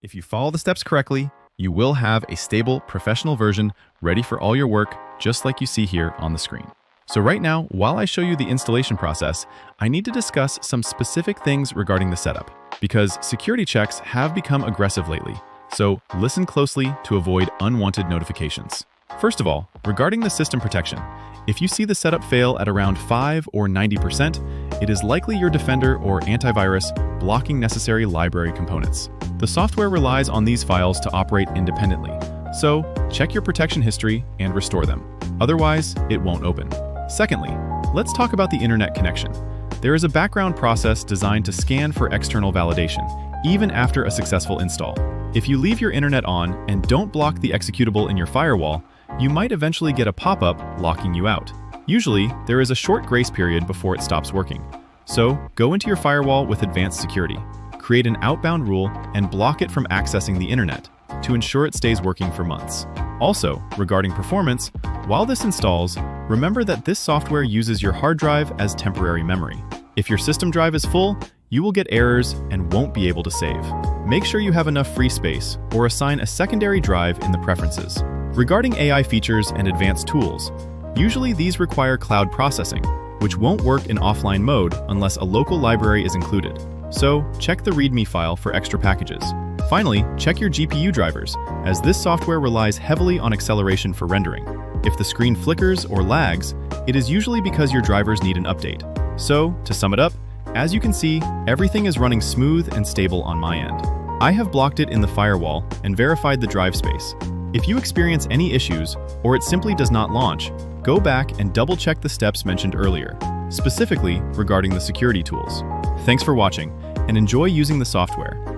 If you follow the steps correctly, you will have a stable, professional version ready for all your work, just like you see here on the screen. So right now, while I show you the installation process, I need to discuss some specific things regarding the setup, because security checks have become aggressive lately. So listen closely to avoid unwanted notifications. First of all, regarding the system protection, if you see the setup fail at around 5 or 90%, it is likely your Defender or antivirus blocking necessary library components. The software relies on these files to operate independently, so check your protection history and restore them. Otherwise, it won't open. Secondly, let's talk about the internet connection. There is a background process designed to scan for external validation, even after a successful install. If you leave your internet on and don't block the executable in your firewall, you might eventually get a pop-up locking you out. Usually, there is a short grace period before it stops working. So, go into your firewall with advanced security, create an outbound rule, and block it from accessing the internet to ensure it stays working for months. Also, regarding performance, while this installs, remember that this software uses your hard drive as temporary memory. If your system drive is full, you will get errors and won't be able to save. Make sure you have enough free space or assign a secondary drive in the preferences. Regarding AI features and advanced tools, usually these require cloud processing, which won't work in offline mode unless a local library is included. So, check the README file for extra packages. Finally, check your GPU drivers, as this software relies heavily on acceleration for rendering. If the screen flickers or lags, it is usually because your drivers need an update. So, to sum it up, as you can see, everything is running smooth and stable on my end. I have blocked it in the firewall and verified the drive space. If you experience any issues, or it simply does not launch, go back and double-check the steps mentioned earlier, specifically regarding the security tools. Thanks for watching, and enjoy using the software.